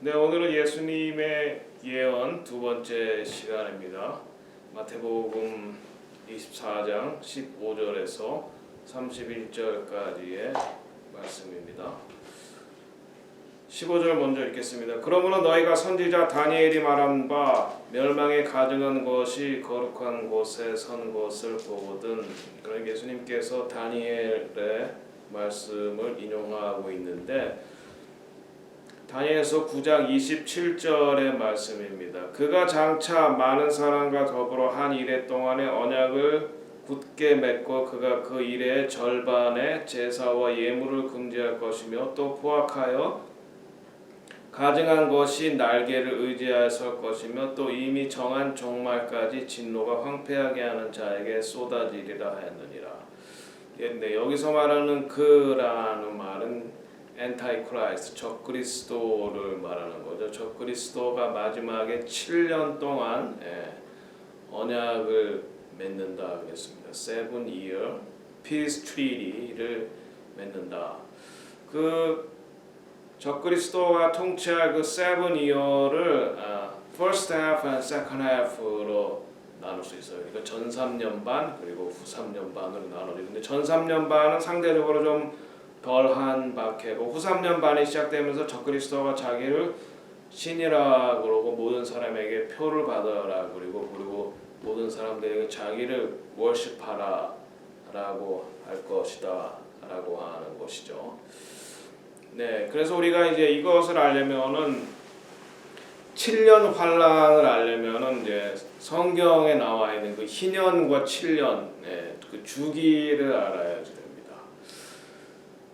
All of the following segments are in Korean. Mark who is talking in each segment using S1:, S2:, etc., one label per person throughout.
S1: 네, 오늘은 예수님의 예언 두 번째 시간입니다. 마태복음 24장 15절에서 31절까지의 말씀입니다. 15절 먼저 읽겠습니다. 그러므로 너희가 선지자 다니엘이 말한 바 멸망에 가증한 것이 거룩한 곳에 선 것을 보거든. 그러니까 예수님께서 다니엘의 말씀을 인용하고 있는데 다니엘서 9장 27절의 말씀입니다. 그가 장차 많은 사람과 더불어 한 이래 동안에 언약을 굳게 맺고 그가 그 일의 절반의 제사와 예물을 금지할 것이며 또 포악하여 가증한 것이 날개를 의지하여 설 것이며 또 이미 정한 종말까지 진노가 황폐하게 하는 자에게 쏟아지리라 하였느니라. 네, 여기서 말하는 그라는 말은 엔타이크라이스트, 적그리스도를 말하는 거죠. 적그리스도가 마지막에 7년 동안 언약을 맺는다 그랬습니다. 7-year peace treaty를 맺는다. 그 적그리스도가 통치할 그 7-year를 first half and second half로 나눌 수 있어요. 그러니까 전 3년 반 그리고 후 3년 반으로 나눠져. 근데 전 3년 반은 상대적으로 좀 덜한 박해고 후 3년 반이 시작되면서 적그리스도가 자기를 신이라 그러고 모든 사람에게 표를 받아라 그리고 모든 사람들에게 자기를 월십하라 라고 할 것이다 라고 하는 것이죠. 네, 그래서 우리가 이제 이것을 알려면은 7년 환란을 알려면은 이제 성경에 나와 있는 그 희년과 7년 그 주기를 알아야지 됩니다.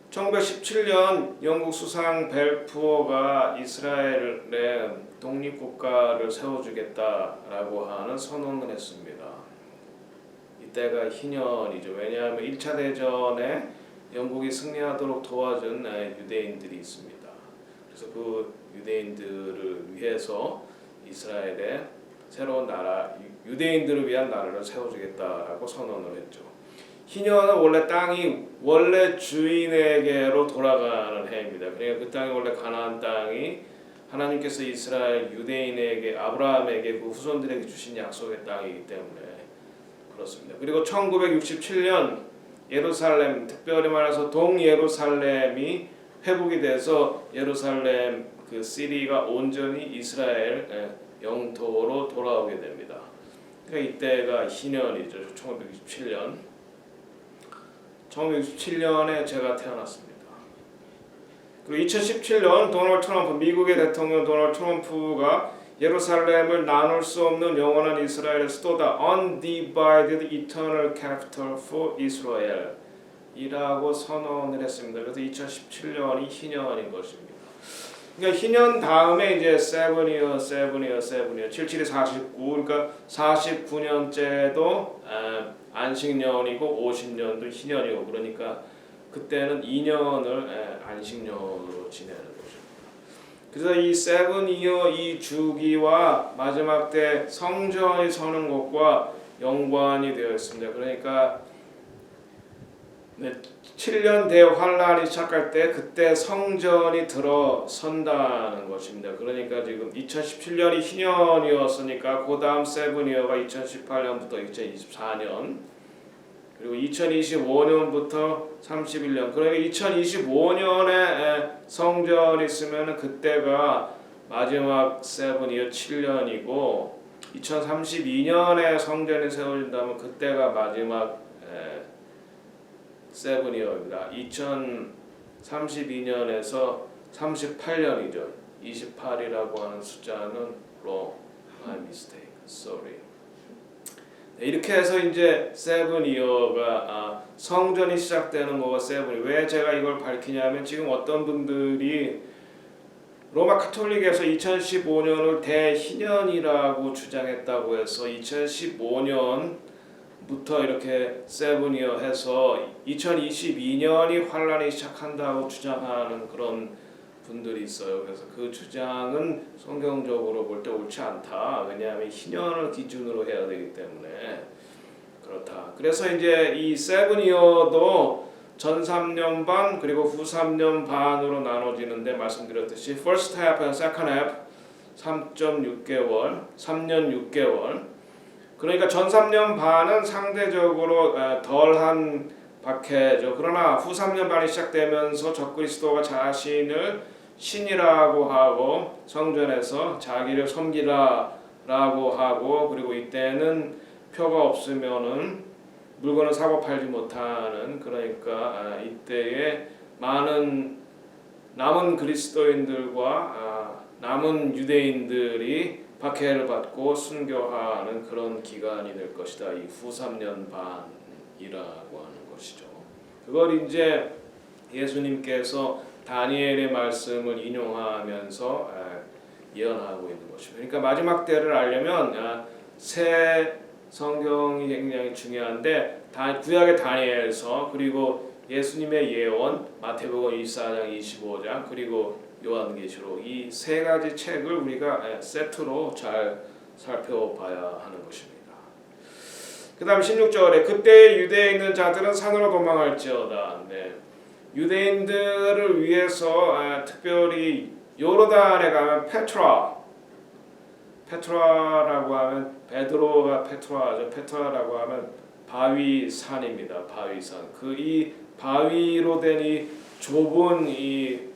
S1: 1917년 영국 수상 벨푸어가 이스라엘의 독립국가를 세워주겠다라고 하는 선언을 했습니다. 이때가 희년이죠. 왜냐하면 1차 대전에 영국이 승리하도록 도와준 유대인들이 있습니다. 그래서 그 유대인들을 위해서 이스라엘의 새로운 나라, 유대인들을 위한 나라를 세워주겠다라고 선언을 했죠. 희년은 원래 땅이 원래 주인에게로 돌아가는 해입니다. 그러니까 그 땅이 원래 가나안 땅이 하나님께서 이스라엘 유대인에게 아브라함에게 그 후손들에게 주신 약속의 땅이기 때문에 그렇습니다. 그리고 1967년 예루살렘, 특별히 말해서 동예루살렘이 회복이 돼서 예루살렘 그 시리가 온전히 이스라엘 영토로 돌아오게 됩니다. 그러니까 이때가 희년이죠. 1967년. 1967년에 제가 태어났습니다. 그리고 2017년 도널드 트럼프, 미국의 대통령 도널드 트럼프가 예루살렘을 나눌 수 없는 영원한 이스라엘의 수도다, undivided eternal capital for Israel 이라고 선언을 했습니다. 그래서 2017년이 희년인 것입니다. 그러니까 희년 다음에 이제 7-year, 77이 49, 그러니까 49년째도 안식년이고 50년도 희년이고 그러니까 그때는 2년을 안식년으로 지내는 거죠. 그래서 이 7-year 이 주기와 마지막 때 성전이 서는 것과 연관이 되어 있습니다. 그러니까 7년 대환란이 시작할 때 그때 성전이 들어선다는 것입니다. 그러니까 지금 2017년이 희년이었으니까 그 다음 7-year가 2018년부터 2024년 그리고 2025년부터 31년 그러니까 2025년에 성전이 있으면 그때가 마지막 7-year 7년이고 2032년에 성전이 세워진다면 그때가 마지막 7-year입니다. 2032년에서 38년이죠. 28이라고 하는 숫자는 wrong, my mistake, sorry. 이렇게 해서 이제 7-year가 성전이 시작되는 거가 7. 왜 제가 이걸 밝히냐면 지금 어떤 분들이 로마 카톨릭에서 2015년을 대희년이라고 주장했다고 해서 2015년 부터 이렇게 7-year 해서 2022년이 환란이 시작한다고 주장하는 그런 분들이 있어요. 그래서 그 주장은 성경적으로 볼 때 옳지 않다. 왜냐하면 희년을 기준으로 해야 되기 때문에 그렇다. 그래서 이제 이 7-year도 전 3년 반 그리고 후 3년 반으로 나눠지는데 말씀드렸듯이 first half and second half 3.6개월, 3년 6개월. 그러니까 전 3년 반은 상대적으로 덜한 박해죠. 그러나 후 3년 반이 시작되면서 적그리스도가 자신을 신이라고 하고 성전에서 자기를 섬기라라고 하고 그리고 이때는 표가 없으면은 물건을 사고 팔지 못하는 그러니까 이때에 많은 남은 그리스도인들과 남은 유대인들이 박해를 받고 순교하는 그런 기간이 될 것이다. 이 후 3년 반이라고 하는 것이죠. 그걸 이제 예수님께서 다니엘의 말씀을 인용하면서 예언하고 있는 것입니다. 그러니까 마지막 때를 알려면 새 성경이 굉장히 중요한데 구약의 다니엘서 그리고 예수님의 예언 마태복음 24장 25장 그리고 요한계시록 이 세 가지 책을 우리가 세트로 잘 살펴봐야 하는 것입니다. 그 다음 16절에 그때 유대에 있는 자들은 산으로 도망할지어다. 네. 유대인들을 위해서 특별히 요르단에 가면 페트라라고 하면 베드로가 페트라죠. 페트라라고 하면 바위산입니다. 바위산. 이 바위로 된 이 좁은 이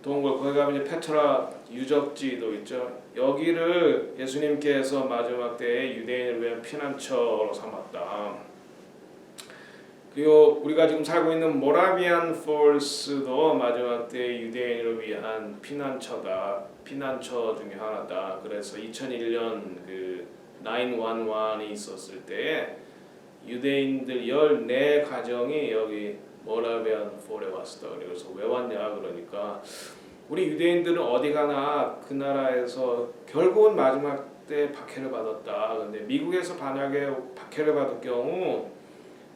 S1: 동굴 거기 가면 이제 페트라 유적지도 있죠. 여기를 예수님께서 마지막 때에 유대인을 위한 피난처로 삼았다. 그리고 우리가 지금 살고 있는 모라비안 폴스도 마지막 때 유대인을 위한 피난처다. 피난처 중에 하나다. 그래서 2001년 그 911이 있었을 때에 유대인들 14가정이 여기 모라비안 폴에 왔었다. 그래서 왜 왔냐 그러니까 우리 유대인들은 어디 가나 그 나라에서 결국은 마지막 때 박해를 받았다. 근데 미국에서 만약에 박해를 받을 경우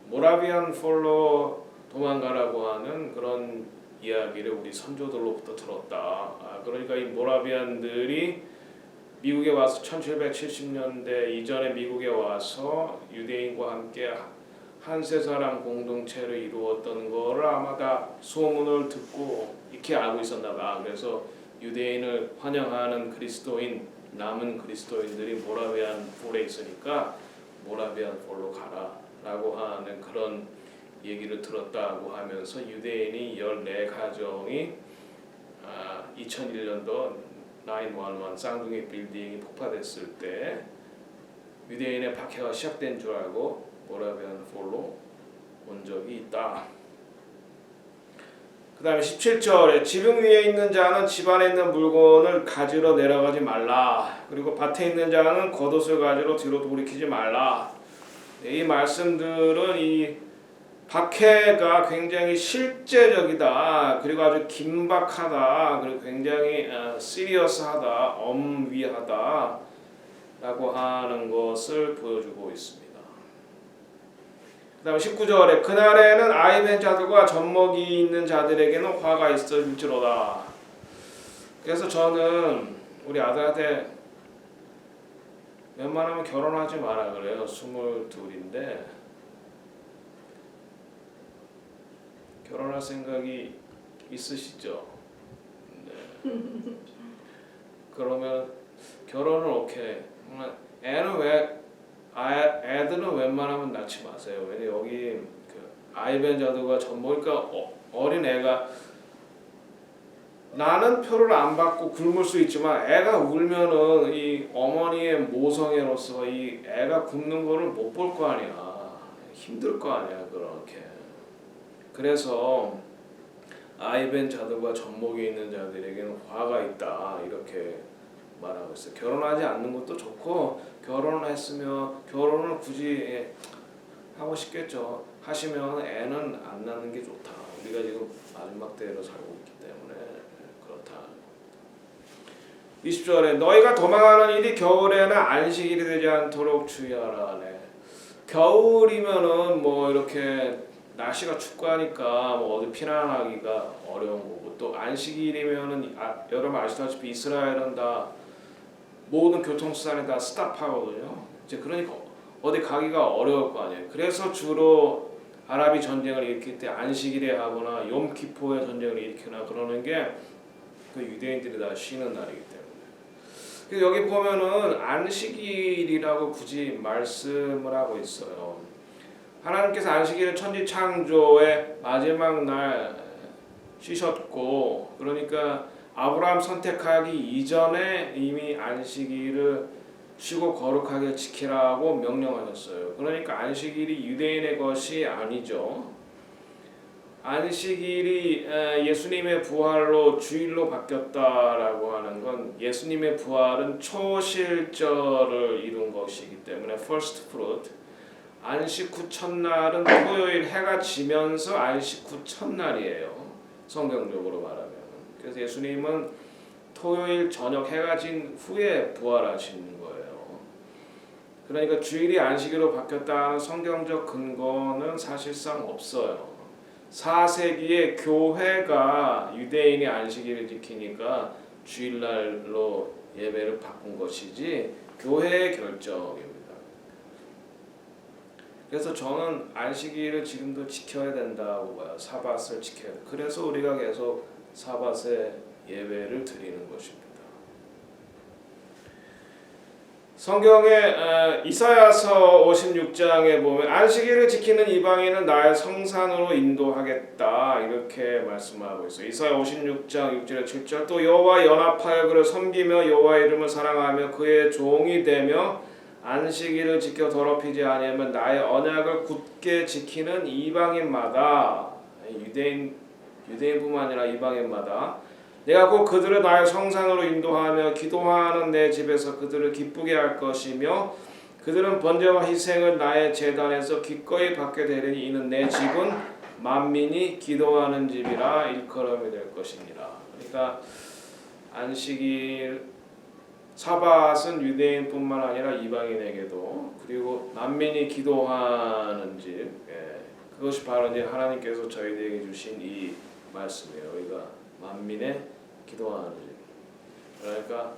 S1: 모라비안 폴로 도망가라고 하는 그런 이야기를 우리 선조들로부터 들었다. 그러니까 이 모라비안들이 미국에 와서 1770년대 이전에 미국에 와서 유대인과 함께 한세 사람 공동체를 이루었던 거를 아마 다 소문을 듣고 이렇게 알고 있었나 봐. 그래서 유대인을 환영하는 그리스도인 남은 그리스도인들이 모라비안 폴에 있으니까 모라비안 폴로 가라라고 하는 그런 얘기를 들었다고 하면서 유대인이 14가정이 2001년도 911 쌍둥이 빌딩이 폭파됐을 때 유대인의 박해가 시작된 줄 알고 모라비안 폴로 온 적이 있다. 그 다음에 17절에 지붕 위에 있는 자는 집 안에 있는 물건을 가지러 내려가지 말라. 그리고 밭에 있는 자는 겉옷을 가지러 뒤로 돌이키지 말라. 이 말씀들은 이 박해가 굉장히 실제적이다. 그리고 아주 긴박하다. 그리고 굉장히 시리어스하다. 엄위하다. 라고 하는 것을 보여주고 있습니다. 그 다음에 19절에 그날에는 아이벤 자들과 젖먹이 있는 자들에게는 화가 있을지로다. 그래서 저는 우리 아들한테 웬만하면 결혼하지 마라 그래요. 22인데 결혼할 생각이 있으시죠? 네. 그러면 결혼은 오케이. 애들은 웬만하면 낳지 마세요. 왜냐 여기 아이벤 자들과 젖먹이니까 어린 애가 나는 표를 안 받고 굶을 수 있지만 애가 울면은 이 어머니의 모성애로서 이 애가 굶는 거를 못 볼 거 아니야. 힘들 거 아니야 그렇게. 그래서 아이벤 자들과 젖먹이 있는 자들에게는 화가 있다 이렇게 말하고 있어요. 결혼하지 않는 것도 좋고 결혼을 했으면 결혼을 굳이 하고 싶겠죠. 하시면 애는 안 낳는 게 좋다. 우리가 지금 마지막 때로 살고 있기 때문에 그렇다. 20절에 너희가 도망하는 일이 겨울에는 안식일이 되지 않도록 주의하라. 네. 겨울이면은 뭐 이렇게 날씨가 춥고 하니까 뭐 어디 피난하기가 어려운 거고 또 안식일이면은 여러분 아시다시피 이스라엘은 다 모든 교통수단이 다 스탑하거든요. 이제 그러니까 어디 가기가 어려울 거 아니에요. 그래서 주로 아랍이 전쟁을 일으킬 때 안식일에 하거나 욤키포에 전쟁을 일으키거나 그러는 게 그 유대인들이 다 쉬는 날이기 때문에. 그래서 여기 보면은 안식일이라고 굳이 말씀을 하고 있어요. 하나님께서 안식일은 천지 창조의 마지막 날 쉬셨고, 그러니까 아브라함 선택하기 이전에 이미 안식일을 쉬고 거룩하게 지키라고 명령하셨어요. 그러니까 안식일이 유대인의 것이 아니죠. 안식일이 예수님의 부활로 주일로 바뀌었다라고 하는 건 예수님의 부활은 초실절을 이룬 것이기 때문에 first fruit. 안식 후 첫날은 토요일 해가 지면서 안식 후 첫날이에요. 성경적으로 말하면. 그래서 예수님은 토요일 저녁 해가 진 후에 부활하신 거예요. 그러니까 주일이 안식일로 바뀌었다는 성경적 근거는 사실상 없어요. 4세기에 교회가 유대인이 안식일을 지키니까 주일날로 예배를 바꾼 것이지 교회의 결정입니다. 그래서 저는 안식일을 지금도 지켜야 된다고 봐요. 사밧을 지켜야 돼. 그래서 우리가 계속 사밧에 예배를 드리는 것입니다. 성경의 이사야서 56장에 보면 안식일을 지키는 이방인은 나의 성산으로 인도하겠다 이렇게 말씀하고 있어요. 이사야 56장 6절에 7절 또 여호와 연합하여 그를 섬기며 여호와 이름을 사랑하며 그의 종이 되며 안식일을 지켜 더럽히지 아니하면 나의 언약을 굳게 지키는 이방인마다 유대인뿐만 아니라 이방인마다 내가 곧 그들을 나의 성산으로 인도하며 기도하는 내 집에서 그들을 기쁘게 할 것이며 그들은 번제와 희생을 나의 제단에서 기꺼이 받게 되리니 이는 내 집은 만민이 기도하는 집이라 일컬음이 될 것이니라. 그러니까 안식일 사밧은 유대인뿐만 아니라 이방인에게도 그리고 만민이 기도하는 집 그것이 바로 이제 하나님께서 저희들에게 주신 이 말씀이에요. 우리가 만민의 기도하는 집. 그러니까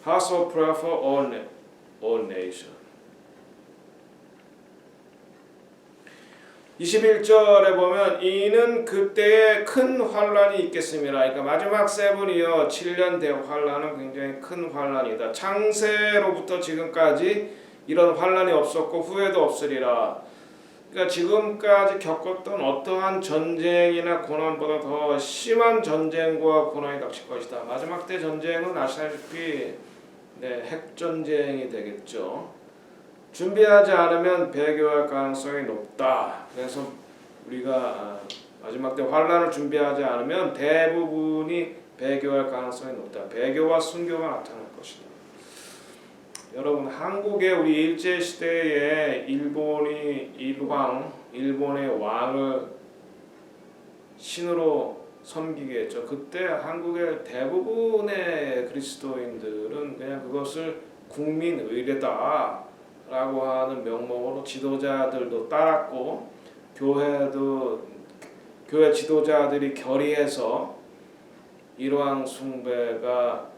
S1: House of Prayer for all nation. 21절에 보면 이는 그때에 큰 환란이 있겠습니다. 그러니까 마지막 세븐이어 7년 대환란은 굉장히 큰 환란이다. 창세로부터 지금까지 이런 환란이 없었고 후에도 없으리라. 그러니까 지금까지 겪었던 어떠한 전쟁이나 고난보다 더 심한 전쟁과 고난이 닥칠 것이다. 마지막 때 전쟁은 아시다시피 핵전쟁이 되겠죠. 준비하지 않으면 배교할 가능성이 높다. 그래서 우리가 마지막 때 환란을 준비하지 않으면 대부분이 배교할 가능성이 높다. 배교와 순교가 나타날 것이다. 여러분 한국의 우리 일제 시대에 일본의 왕을 신으로 섬기게 했죠. 그때 한국의 대부분의 그리스도인들은 그냥 그것을 국민 의례다라고 하는 명목으로 지도자들도 따랐고 교회 지도자들이 결의해서 일왕 숭배가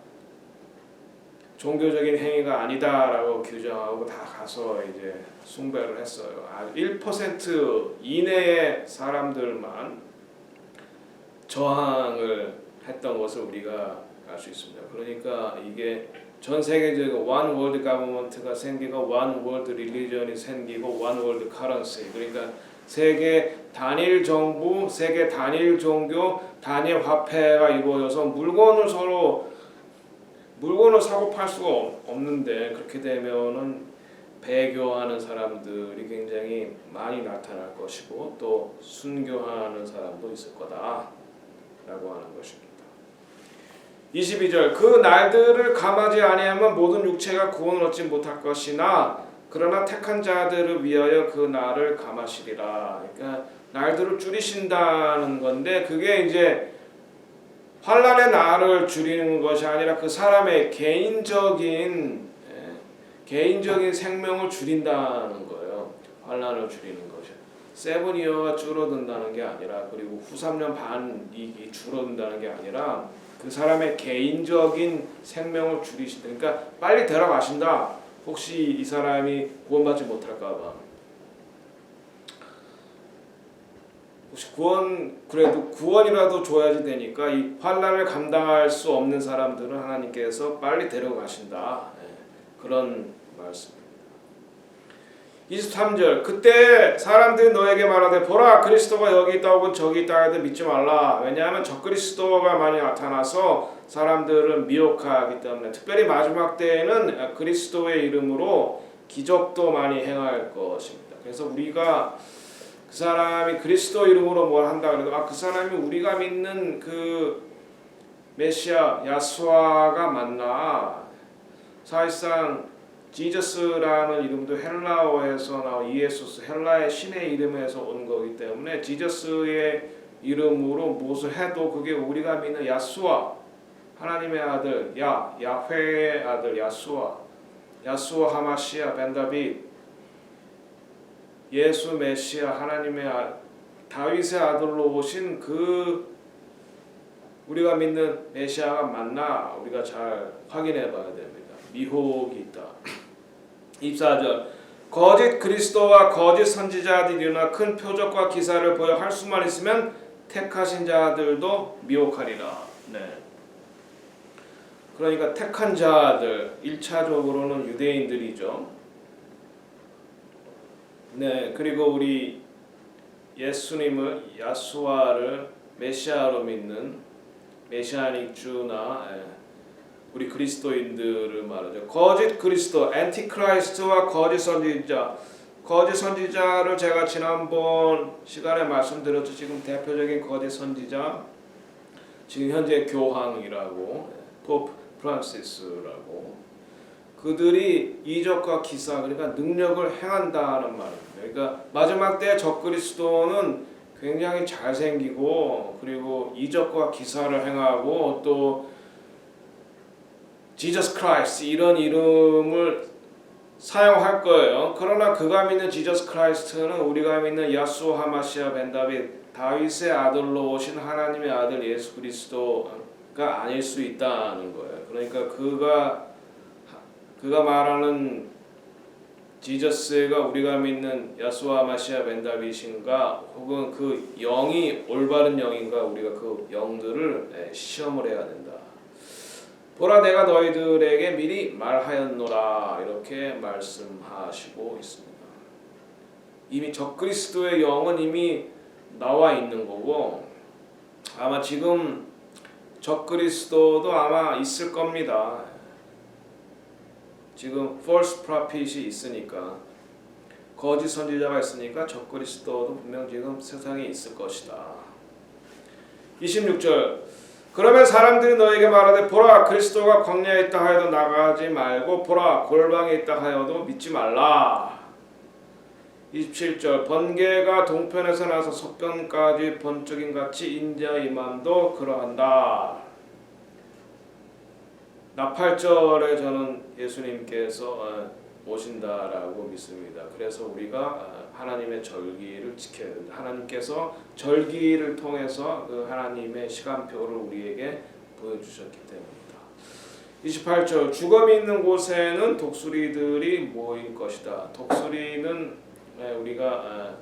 S1: 종교적인 행위가 아니다라고 규정하고 다 가서 이제 숭배를 했어요. 1% 이내의 사람들만 저항을 했던 것을 우리가 알 수 있습니다. 그러니까 이게 전 세계적인 one world government가 생기고 one world religion이 생기고 one world currency. 그러니까 세계 단일 정부, 세계 단일 종교, 단일 화폐가 이루어져서 물건을 사고 팔 수가 없는데 그렇게 되면은 배교하는 사람들이 굉장히 많이 나타날 것이고 또 순교하는 사람도 있을 거다라고 하는 것입니다. 22절 그 날들을 감하지 아니하면 모든 육체가 구원을 얻지 못할 것이나 그러나 택한 자들을 위하여 그 날을 감하시리라. 그러니까 날들을 줄이신다는 건데 그게 이제 환란의 날을 줄이는 것이 아니라 그 사람의 개인적인 생명을 줄인다는 거예요. 환란을 줄이는 것이. 세븐이어가 줄어든다는 게 아니라 그리고 후 3년 반이 줄어든다는 게 아니라 그 사람의 개인적인 생명을 줄이신다. 그러니까 빨리 데려가신다. 혹시 이 사람이 구원받지 못할까 봐. 혹시 그래도 구원이라도 줘야지 되니까 이 환난을 감당할 수 없는 사람들은 하나님께서 빨리 데려가신다. 그런 말씀입니다. 23절 그때 사람들이 너에게 말하되 보라 그리스도가 여기 있다 혹은 저기 있다 해도 믿지 말라. 왜냐하면 적그리스도가 많이 나타나서 사람들을 미혹하기 때문에 특별히 마지막 때에는 그리스도의 이름으로 기적도 많이 행할 것입니다. 그래서 우리가 그 사람이 그리스도 이름으로 뭘 한다 그래도 그 사람이 우리가 믿는 그 메시아 야수아가 맞나? 사실상 지저스라는 이름도 헬라어에서 나온 이에수스 헬라의 신의 이름에서 온 거기 때문에 지저스의 이름으로 무엇을 해도 그게 우리가 믿는 야수아 하나님의 아들 야훼의 아들 야수아 하마시아 벤 다빗 예수 메시아 하나님의 다윗의 아들로 오신 그 우리가 믿는 메시아가 맞나 우리가 잘 확인해 봐야 됩니다. 미혹이 있다. 24절 거짓 그리스도와 거짓 선지자들이 일어나 큰 표적과 기사를 보여 할 수만 있으면 택하신 자들도 미혹하리라. 네. 그러니까 택한 자들 1차적으로는 유대인들이죠. 네, 그리고 우리 예수님을 야수아를 메시아로 믿는 메시아닉 주나 우리 그리스도인들을 말하죠. 거짓 그리스도, 안티크라이스트와 거짓 선지자. 거짓 선지자를 제가 지난번 시간에 말씀드렸죠. 지금 대표적인 거짓 선지자, 지금 현재 교황이라고, 포프 프란시스라고. 그들이 이적과 기사, 그러니까 능력을 행한다는 말입니다. 그러니까 마지막 때 적그리스도는 굉장히 잘생기고 그리고 이적과 기사를 행하고 또 지저스 크라이스트 이런 이름을 사용할 거예요. 그러나 그가 믿는 지저스 크라이스트는 우리가 믿는 야수 하마시아 벤 다빗 다윗의 아들로 오신 하나님의 아들 예수 그리스도가 아닐 수 있다는 거예요. 그러니까 그가 말하는 지저스가 우리가 믿는 야수아 마시아 벤 다빗인가 혹은 그 영이 올바른 영인가 우리가 그 영들을 시험을 해야 된다. 보라 내가 너희들에게 미리 말하였노라 이렇게 말씀하시고 있습니다. 이미 적그리스도의 영은 이미 나와 있는 거고 아마 지금 적그리스도도 아마 있을 겁니다. 지금 false prophet이 있으니까 거짓 선지자가 있으니까 적그리스도도 분명 지금 세상에 있을 것이다. 26절 그러면 사람들이 너에게 말하되 보라 그리스도가 광야에 있다 하여도 나가지 말고 보라 골방에 있다 하여도 믿지 말라. 27절 번개가 동편에서 나서 서편까지 번쩍임 같이 인자 임함도 그러한다. 나팔절에 저는 예수님께서 오신다라고 믿습니다. 그래서 우리가 하나님의 절기를 지켜야 된다. 하나님께서 절기를 통해서 그 하나님의 시간표를 우리에게 보여주셨기 때문이다. 28절 죽음이 있는 곳에는 독수리들이 모일 것이다. 독수리는 우리가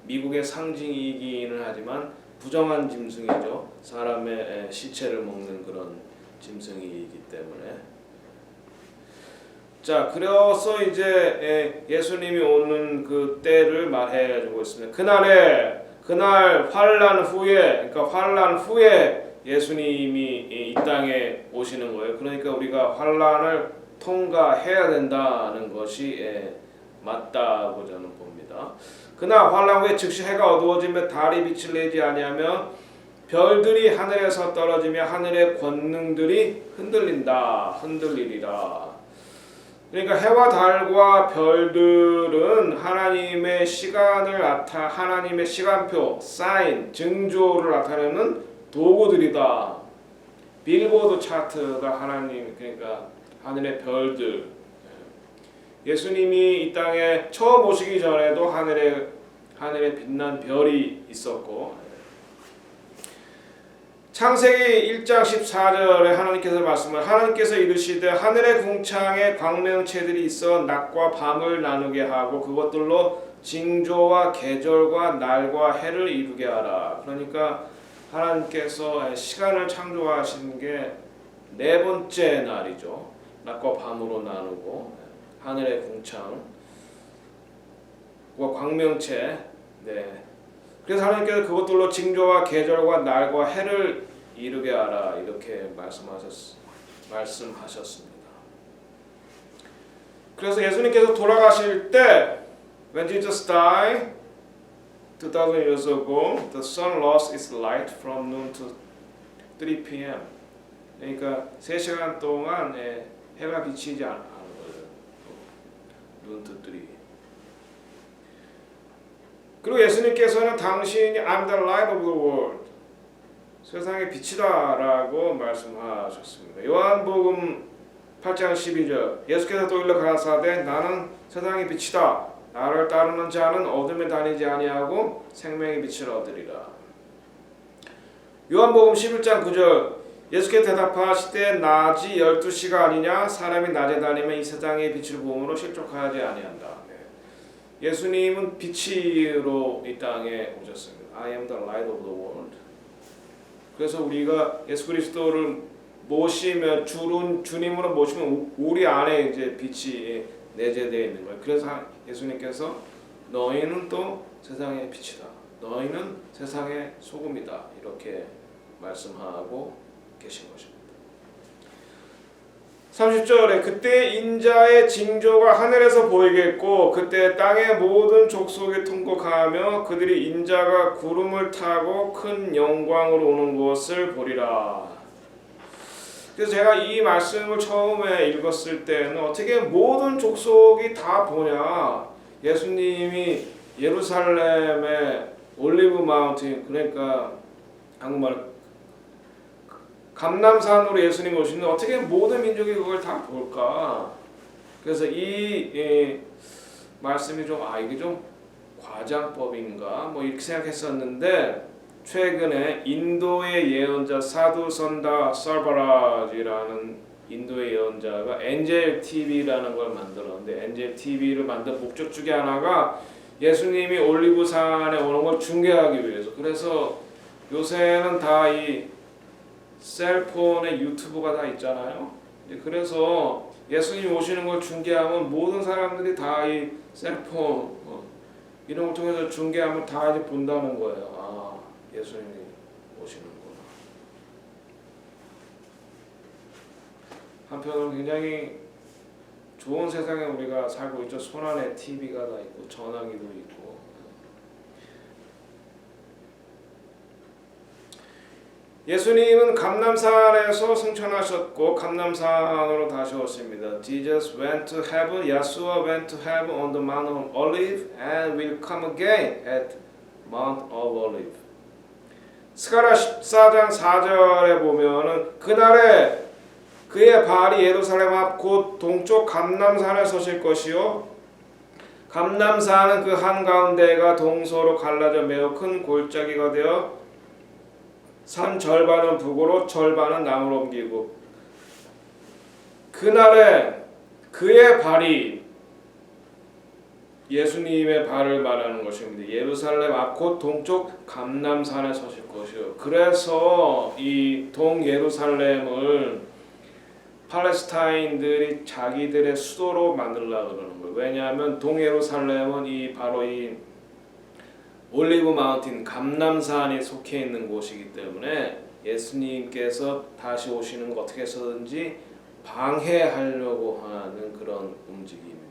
S1: 미국의 상징이기는 하지만 부정한 짐승이죠. 사람의 시체를 먹는 그런 짐승이기 때문에 자 그래서 이제 예수님이 오는 그 때를 말해주고 있습니다. 그날 환난 후에 그러니까 환난 후에 예수님이 이 땅에 오시는 거예요. 그러니까 우리가 환난을 통과해야 된다는 것이 맞다고 저는 봅니다. 그날 환난 후에 즉시 해가 어두워지며 달이 빛을 내지 아니하며 별들이 하늘에서 떨어지며 하늘의 권능들이 흔들리리라. 그러니까 해와 달과 별들은 하나님의 하나님의 시간표, 사인, 징조를 나타내는 도구들이다. 빌보드 차트가 그러니까 하늘의 별들. 예수님이 이 땅에 처음 오시기 전에도 하늘에 빛난 별이 있었고 창세기 1장 14절에 하나님께서 이르시되 하늘의 궁창에 광명체들이 있어 낮과 밤을 나누게 하고 그것들로 징조와 계절과 날과 해를 이루게 하라. 그러니까 하나님께서 시간을 창조하신 게 네 번째 날이죠. 낮과 밤으로 나누고 하늘의 궁창과 광명체. 네. 그래서 하나님께서 그것들로 징조와 계절과 날과 해를 이루게 하라 이렇게 말씀하셨습니다. 그래서 예수님께서 돌아가실 때 When Jesus died 2000 years ago, the sun lost its light from noon to 3 p.m. 그러니까 3시간 동안 해가 비치지 않은 거예요. noon to 3. 그리고 예수님께서는 당신이 I'm the light of the world, 세상의 빛이다라고 말씀하셨습니다. 요한복음 8장 12절 예수께서 또 일러 가라사대 나는 세상의 빛이다. 나를 따르는 자는 어둠에 다니지 아니하고 생명의 빛을 얻으리라. 요한복음 11장 9절 예수께서 대답하시되 낮이 12시가 아니냐 사람이 낮에 다니면 이 세상의 빛을 보므로 실족하지 아니한다. 예수님은 빛으로 이 땅에 오셨습니다. I am the light of the world. 그래서 우리가 예수 그리스도를 모시면 주님으로 모시면 우리 안에 이제 빛이 내재되어 있는 거예요. 그래서 예수님께서 너희는 또 세상의 빛이다. 너희는 세상의 소금이다. 이렇게 말씀하고 계신 것입니다. 30절에 그때 인자의 징조가 하늘에서 보이겠고 그때 땅의 모든 족속이 통곡하며 그들이 인자가 구름을 타고 큰 영광으로 오는 것을 보리라. 그래서 제가 이 말씀을 처음에 읽었을 때는 어떻게 모든 족속이 다 보냐. 예수님이 예루살렘의 올리브 마운틴, 그러니까 한국말 감람산으로 예수님 오시는데 어떻게 모든 민족이 그걸 다 볼까? 그래서 이 말씀이 좀 이게 좀 과장법인가 뭐 이렇게 생각했었는데 최근에 인도의 예언자 사두 선다 설바라지라는 인도의 예언자가 엔젤 TV라는 걸 만들었는데 엔젤 TV를 만든 목적 중에 하나가 예수님이 올리브산에 오는 걸 중계하기 위해서. 그래서 요새는 다 이 셀폰에 유튜브가 다 있잖아요. 그래서 예수님 오시는 걸 중계하면 모든 사람들이 다 이 셀폰 이런 걸 통해서 중계하면 다 이제 본다는 거예요. 아, 예수님이 오시는구나. 한편으로 굉장히 좋은 세상에 우리가 살고 있죠. 손안에 TV가 다 있고 전화기도 있고. 예수님은 감람산에서 승천하셨고 감람산으로 다시 오십니다. Jesus went to heaven, Yeshua went to heaven on the Mount of Olives and will come again at Mount of Olives. 스가랴 14장 4절에 보면은 그날에 그의 발이 예루살렘 앞 곧 동쪽 감람산에 서실 것이요 감람산은 그 한가운데가 동서로 갈라져 매우 큰 골짜기가 되어 산 절반은 북으로 절반은 남으로 옮기고 그날에 그의 발이 예수님의 발을 말하는 것입니다. 예루살렘 앞 곧 동쪽 감람산에 서실 것이요. 그래서 이 동예루살렘을 팔레스타인들이 자기들의 수도로 만들려고 그러는 거예요. 왜냐하면 동예루살렘은 바로 이 올리브 마운틴 감람산이 속해 있는 곳이기 때문에 예수님께서 다시 오시는 거 어떻게 해서든지 방해하려고 하는 그런 움직임입니다.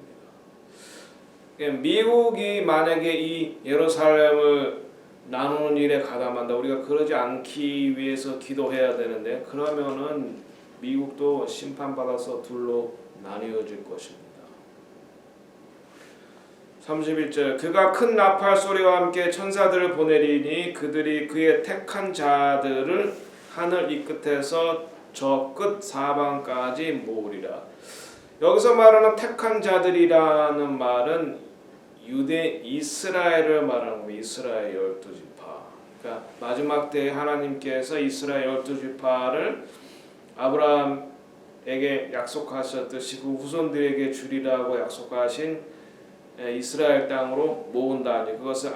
S1: 미국이 만약에 이 예루살렘을 나누는 일에 가담한다. 우리가 그러지 않기 위해서 기도해야 되는데 그러면은 미국도 심판받아서 둘로 나뉘어질 것입니다. 31절 그가 큰 나팔 소리와 함께 천사들을 보내리니 그들이 그의 택한 자들을 하늘 이 끝에서 저 끝 사방까지 모으리라. 여기서 말하는 택한 자들이라는 말은 유대 이스라엘을 말하는 겁니다. 이스라엘 12지파. 그러니까 마지막 때에 하나님께서 이스라엘 12지파를 아브라함에게 약속하셨듯이 그 후손들에게 주리라고 약속하신 이스라엘 땅으로 모은다. 그것을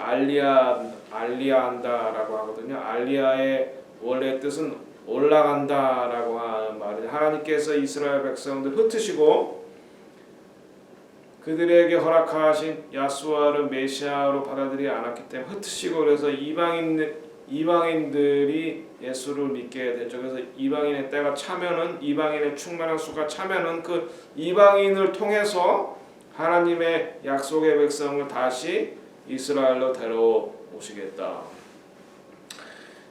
S1: 알리아한다라고 하거든요. 알리아의 원래 뜻은 올라간다라고 하는 말이에요. 하나님께서 이스라엘 백성들 흩으시고 그들에게 허락하신 야수아를 메시아로 받아들이지 않았기 때문에 흩으시고, 그래서 이방인들이 예수를 믿게 됐죠. 그래서 이방인의 때가 차면은, 이방인의 충만한 수가 차면은 그 이방인을 통해서 하나님의 약속의 백성을 다시 이스라엘로 데려오시겠다.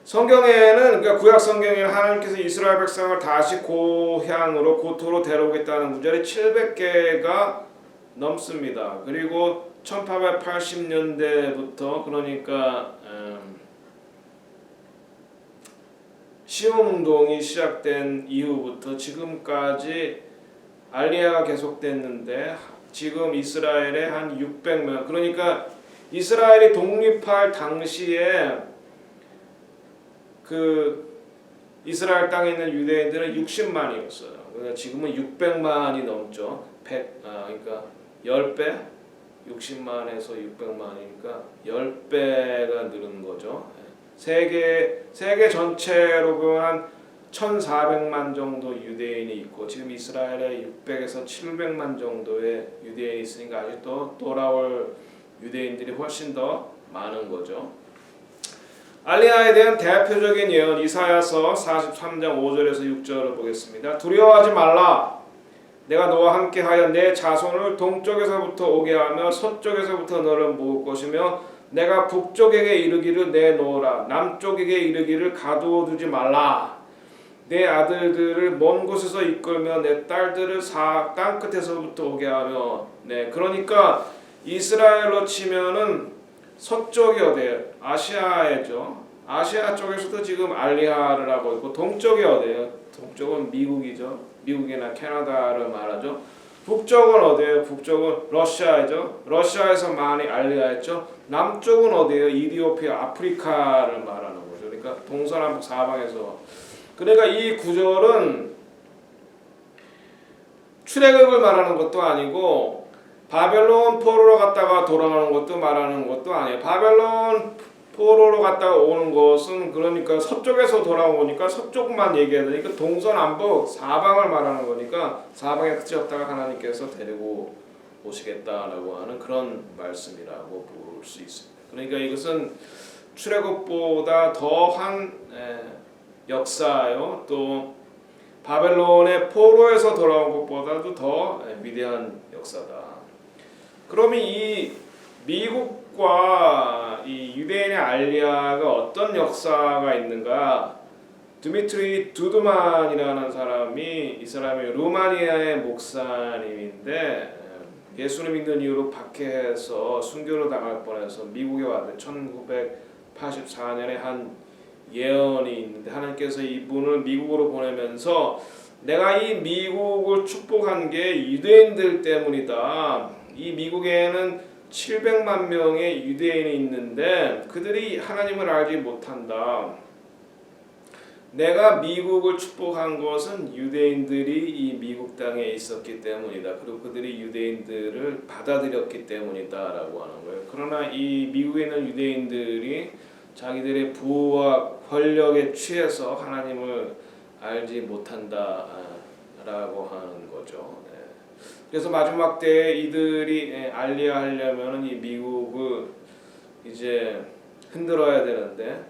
S1: 성경에는, 그러니까 구약 성경에는 하나님께서 이스라엘 백성을 다시 고향으로, 고토로 데려오겠다는 구절이 700개가 넘습니다. 그리고 1880년대부터, 그러니까 시온운동이 시작된 이후부터 지금까지 알리아가 계속됐는데, 지금 이스라엘에 한 600명, 그러니까 이스라엘이 독립할 당시에 그 이스라엘 땅에 있는 유대인들은 60만이었어요. 그러니까 지금은 600만이 넘죠. 그러니까 10배, 60만에서 600만이니까 10배가 늘은 거죠. 세계 전체로 보면 한 1,400만 정도 유대인이 있고, 지금 이스라엘에 600에서 700만 정도의 유대인이 있으니까 아직도 돌아올 유대인들이 훨씬 더 많은 거죠. 알리아에 대한 대표적인 예언, 이사야서 43장 5절에서 6절을 보겠습니다. 두려워하지 말라. 내가 너와 함께하여 내 자손을 동쪽에서부터 오게 하며 서쪽에서부터 너를 모을 것이며, 내가 북쪽에게 이르기를 내놓으라. 남쪽에게 이르기를 가두어두지 말라. 내 아들들을 먼 곳에서 이끌며 내 딸들을 땅 끝에서부터 오게 하며. 그러니까 이스라엘로 치면은 서쪽이 어디예요? 아시아죠. 아시아 쪽에서도 지금 알리아를 하고 있고, 동쪽이 어디예요? 동쪽은 미국이죠. 미국이나 캐나다를 말하죠. 북쪽은 어디예요? 북쪽은 러시아죠. 러시아에서 많이 알리아했죠. 남쪽은 어디예요? 이디오피아, 아프리카를 말하는 거죠. 그러니까 동서남북 사방에서. 그러니까 이 구절은 출애굽을 말하는 것도 아니고 바벨론 포로로 갔다가 돌아가는 것도 말하는 것도 아니에요. 바벨론 포로로 갔다가 오는 것은 그러니까 서쪽에서 돌아오니까 서쪽만 얘기해야 되니까 동서남북 사방을 말하는 거니까 사방에 그치었다가 하나님께서 데리고 오시겠다라고 하는 그런 말씀이라고 볼 수 있습니다. 그러니까 이것은 출애굽보다 더한 역사요. 또 바벨론의 포로에서 돌아온 것보다도 더 위대한 역사다. 그러면 이 미국과 이 유대인의 알리아가 어떤 역사가 있는가? 드미트리 두드만이라는 사람이, 이 사람이 루마니아의 목사님인데 예수를 믿는 이유로 박해해서 순교로 당할 뻔해서 미국에 왔는데 1984년에 한 예언이 있는데, 하나님께서 이분을 미국으로 보내면서 내가 이 미국을 축복한 게 유대인들 때문이다. 이 미국에는 700만 명의 유대인이 있는데 그들이 하나님을 알지 못한다. 내가 미국을 축복한 것은 유대인들이 이 미국 땅에 있었기 때문이다. 그리고 그들이 유대인들을 받아들였기 때문이다라고 하는 거예요. 그러나 이 미국에 있는 유대인들이 자기들의 부와 권력에 취해서 하나님을 알지 못한다라고 하는 거죠. 그래서 마지막 때에 이들이 알리아 하려면은 이 미국을 이제 흔들어야 되는데,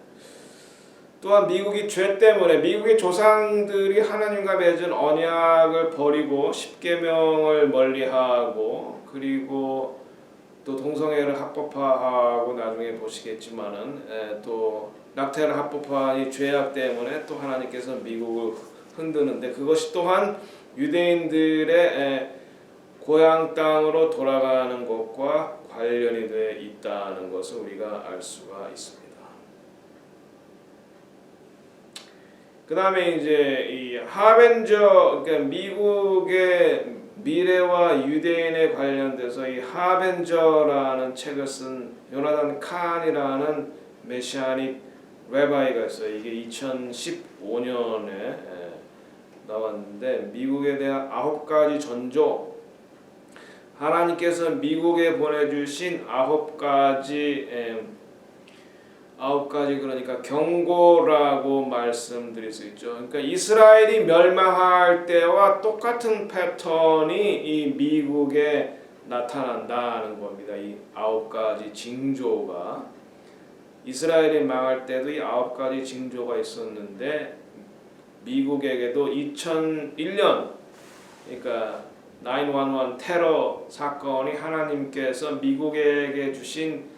S1: 또한 미국이 죄 때문에 미국의 조상들이 하나님과 맺은 언약을 버리고 십계명을 멀리하고, 그리고 또 동성애를 합법화하고, 나중에 보시겠지만은 또 낙태를 합법화한 이 죄악 때문에 또 하나님께서 미국을 흔드는데, 그것이 또한 유대인들의 고향 땅으로 돌아가는 것과 관련이 돼 있다는 것을 우리가 알 수가 있습니다. 그 다음에 이제 이 하벤저, 그러니까 미국의 미래와 유대인에 관련돼서 이 하벤저라는 책을 쓴 요나단 칸이라는 메시아닉 레바이가 있어요. 이게 2015년에 나왔는데, 미국에 대한 9가지 전조, 하나님께서 미국에 보내주신 9가지 그러니까 경고라고 말씀드릴 수 있죠. 그러니까 이스라엘이 멸망할 때와 똑같은 패턴이 이 미국에 나타난다는 겁니다. 이 9가지 징조가 이스라엘이 망할 때도 이 9가지 징조가 있었는데 미국에게도 2001년 그러니까 9/11 테러 사건이 하나님께서 미국에게 주신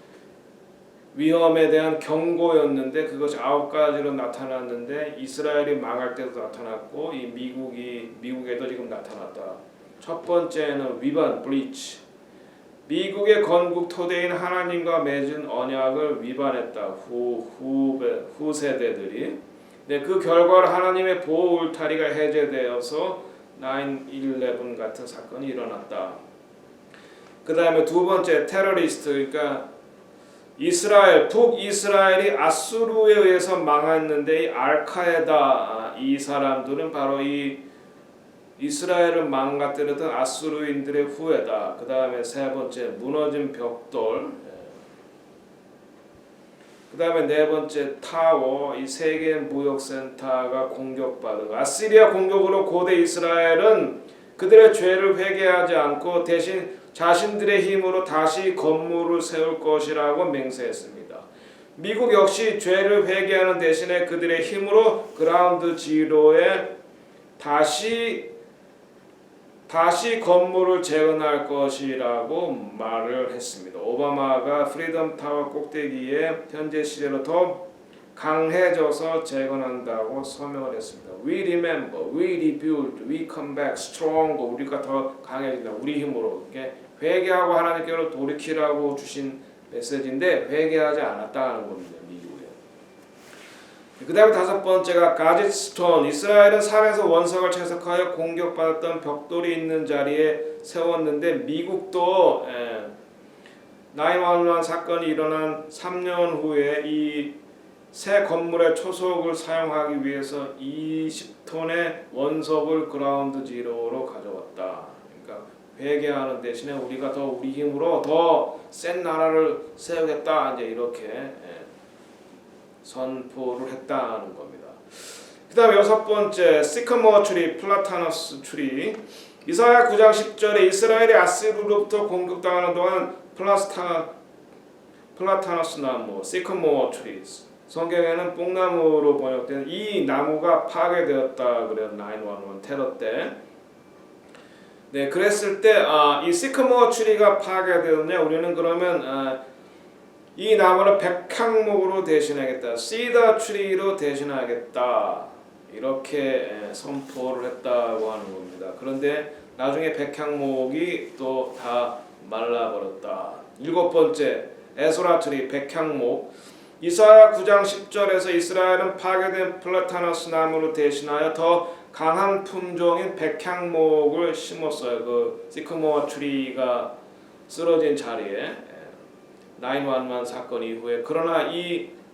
S1: 위험에 대한 경고였는데 그것이 9가지로 나타났는데 이스라엘이 망할 때도 나타났고 이 미국에도 지금 나타났다. 첫 번째는 위반 브리치. 미국의 건국 토대인 하나님과 맺은 언약을 위반했다. 후세대들이. 네, 그 결과로 하나님의 보호 울타리가 해제되어서 9/11 같은 사건이 일어났다. 그 다음에 두 번째 테러리스트 그러니까 북이스라엘이 아수르에 의해서 망했는데 이 알카에다 이 사람들은 바로 이 이스라엘을 망가뜨렸던 아수르인들의 후예다. 그 다음에 세 번째 무너진 벽돌. 그 다음에 네 번째 타워. 이 세계 무역센터가 공격받은 거. 아시리아 공격으로 고대 이스라엘은 그들의 죄를 회개하지 않고 대신 자신들의 힘으로 다시 건물을 세울 것이라고 맹세했습니다. 미국 역시 죄를 회개하는 대신에 그들의 힘으로 그라운드 지로에 다시 건물을 재건할 것이라고 말을 했습니다. 오바마가 프리덤 타워 꼭대기에 현재 시대로 더 강해져서 재건한다고 서명을 했습니다. We remember, we rebuild, we come back stronger. 우리가 더 강해진다. 우리 힘으로. 이렇게 회개하고 하나님께로 돌이키라고 주신 메시지인데 회개하지 않았다는 겁니다. 미국에. 그 다음에 다섯 번째가 가짓 스톤. 이스라엘은 산에서 원석을 채석하여 공격받았던 벽돌이 있는 자리에 세웠는데 미국도 9/11 사건이 일어난 3년 후에 이 새 건물의 초석을 사용하기 위해서 20톤의 원석을 그라운드 지로로 가져왔다. 그러니까 회개하는 대신에 우리가 더 우리 힘으로 더 센 나라를 세우겠다. 이제 이렇게 선포를 했다는 겁니다. 그다음에 여섯 번째 시커머 트리, 플라타너스 트리. 이사야 9장 10절에 이스라엘이 아스르로부터 공격당하는 동안 플라타너스 나무, 시커머 트리. 성경에는 뽕나무로 번역된 이 나무가 파괴되었다 그래요. 9/11 테러 때. 네, 그랬을 때 이 시커머 트리가 파괴되었냐? 우리는 그러면 이 나무를 백향목으로 대신하겠다. 시더 트리로 대신하겠다. 이렇게 선포를 했다고 하는 겁니다. 그런데 나중에 백향목이 또 다 말라버렸다. 일곱 번째 에스라 트리, 백향목. 이사야 9장 10절에서 이스라엘은 파괴된 플라타너스 나무로 대신하여 더 강한 품종인 백향목을 심었어요. 그 시커머 트리가 쓰러진 자리에 9/11 사건 이후에. 그러나 이